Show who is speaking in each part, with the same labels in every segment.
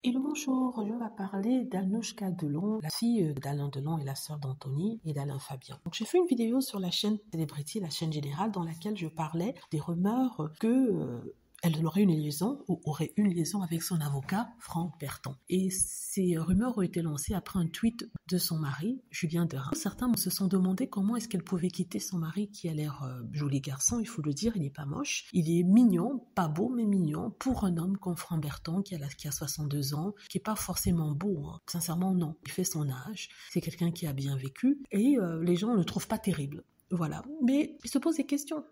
Speaker 1: Hello, bonjour, je vais parler d'Anouchka Delon, la fille d'Alain Delon et la sœur d'Anthony et d'Alain Fabien. Donc j'ai fait une vidéo sur la chaîne Celebrity, la chaîne générale, dans laquelle je parlais des rumeurs que elle aurait une liaison ou aurait une liaison avec son avocat Franck Berton. Et ces rumeurs ont été lancées après un tweet de son mari, Julien Derain. Certains se sont demandé comment est-ce qu'elle pouvait quitter son mari qui a l'air joli garçon, il faut le dire, il n'est pas moche. Il est mignon, pas beau mais mignon, pour un homme comme Franck Berton qui a 62 ans, qui est pas forcément beau, hein. Sincèrement non, il fait son âge, c'est quelqu'un qui a bien vécu et les gens ne le trouvent pas terrible. Voilà. Mais il se pose des questions.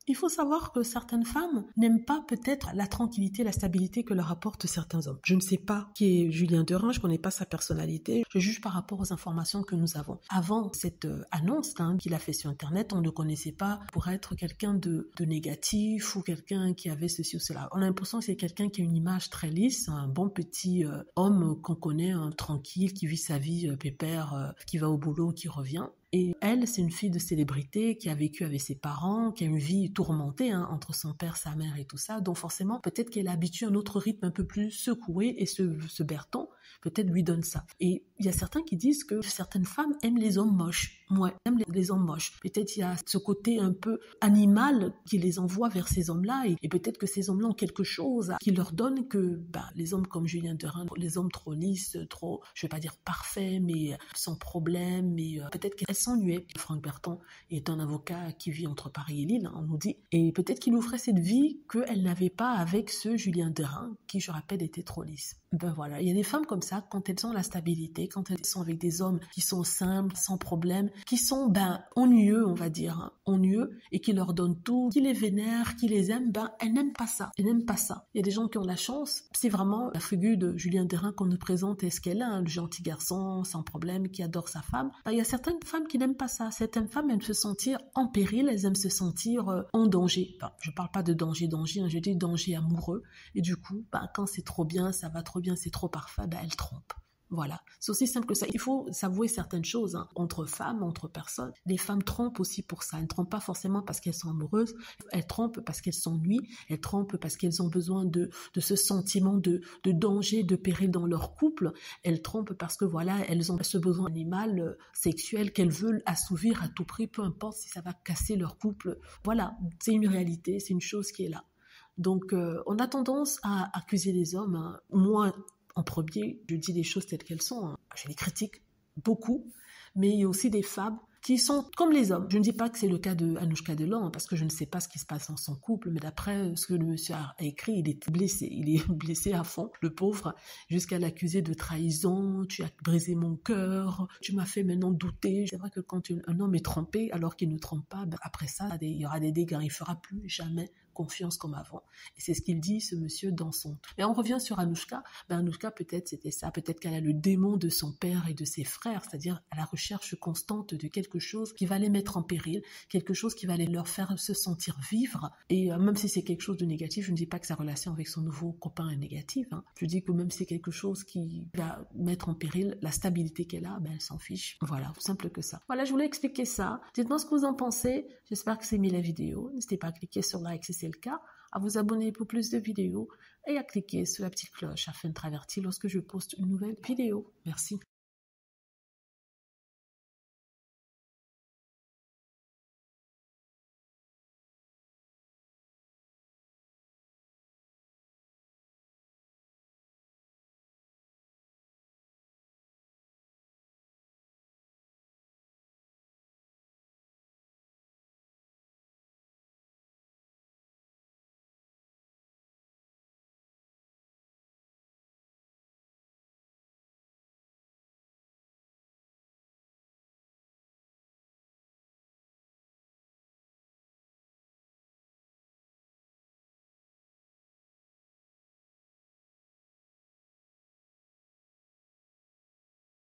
Speaker 1: Il faut savoir que certaines femmes n'aiment pas peut-être la tranquillité, la stabilité que leur apportent certains hommes. Je ne sais pas qui est Julien Derain, je connais pas sa personnalité, je juge par rapport aux informations que nous avons. Avant cette annonce qu'il a fait sur Internet, on ne connaissait pas pour être quelqu'un de négatif ou quelqu'un qui avait ceci ou cela. On a l'impression que c'est quelqu'un qui a une image très lisse, un bon petit homme qu'on connaît, tranquille, qui vit sa vie pépère, qui va au boulot, qui revient. Et elle, c'est une fille de célébrité qui a vécu avec ses parents, qui a une vie tourmentée entre son père, sa mère et tout ça. Donc forcément, peut-être qu'elle a habitué à un autre rythme un peu plus secoué et ce Berton, peut-être lui donne ça. Et il y a certains qui disent que certaines femmes aiment les hommes moches. Ouais, aiment les hommes moches. Peut-être il y a ce côté un peu animal qui les envoie vers ces hommes-là et peut-être que ces hommes-là ont quelque chose qui leur donne que les hommes comme Julien Derain, les hommes trop lisses, trop, je vais pas dire parfaits, mais sans problème, mais peut-être qu'elles s'ennuyait. Franck Berton est un avocat qui vit entre Paris et Lille, on nous dit, et peut-être qu'il offrait cette vie qu'elle n'avait pas avec ce Julien Derain, qui, je rappelle, était trop lisse. Voilà, il y a des femmes comme ça, quand elles ont la stabilité, quand elles sont avec des hommes qui sont simples, sans problème, qui sont, ennuyeux, on va dire, ennuyeux, et qui leur donnent tout, qui les vénèrent, qui les aiment, elles n'aiment pas ça. Elles n'aiment pas ça. Il y a des gens qui ont la chance, c'est vraiment la figure de Julien Derain qu'on nous présente, est-ce qu'elle a, le gentil garçon, sans problème, qui adore sa femme. Il y a certaines femmes qui n'aiment pas ça. Certaines femmes aiment se sentir en péril, elles aiment se sentir en danger. Je parle pas de danger, je dis danger amoureux. Et du coup, quand c'est trop bien, ça va trop bien, c'est trop parfait, elles trompent. Voilà, c'est aussi simple que ça. Il faut s'avouer certaines choses entre femmes, entre personnes. Les femmes trompent aussi pour ça. Elles ne trompent pas forcément parce qu'elles sont amoureuses. Elles trompent parce qu'elles s'ennuient. Elles trompent parce qu'elles ont besoin de ce sentiment de danger, de péril dans leur couple. Elles trompent parce que voilà, elles ont ce besoin animal, sexuel qu'elles veulent assouvir à tout prix, peu importe si ça va casser leur couple. Voilà, c'est une réalité, c'est une chose qui est là. Donc, on a tendance à accuser les hommes, moi en premier, je dis les choses telles qu'elles sont. Je les critique beaucoup, mais il y a aussi des femmes qui sont comme les hommes. Je ne dis pas que c'est le cas de Anouchka Delon, parce que je ne sais pas ce qui se passe dans son couple, mais d'après ce que le monsieur a écrit, il est blessé. Il est blessé à fond, le pauvre, jusqu'à l'accuser de trahison. Tu as brisé mon cœur, tu m'as fait maintenant douter. C'est vrai que quand un homme est trompé, alors qu'il ne trompe pas, après ça, il y aura des dégâts. Il ne fera plus jamais confiance comme avant. Et c'est ce qu'il dit, ce monsieur, dans son truc. Mais on revient sur Anouchka. Anouchka, peut-être c'était ça. Peut-être qu'elle a le démon de son père et de ses frères, c'est-à-dire à la recherche constante de quelque chose qui va les mettre en péril, quelque chose qui va leur faire se sentir vivre. Et même si c'est quelque chose de négatif, je ne dis pas que sa relation avec son nouveau copain est négative. Je dis que même si c'est quelque chose qui va mettre en péril la stabilité qu'elle a, elle s'en fiche. Voilà, tout simple que ça. Voilà, je voulais expliquer ça. Dites-moi ce que vous en pensez. J'espère que c'est aimé la vidéo. N'hésitez pas à cliquer sur like si c'est le cas, à vous abonner pour plus de vidéos et à cliquer sur la petite cloche afin de être averti lorsque je poste une nouvelle vidéo. Merci.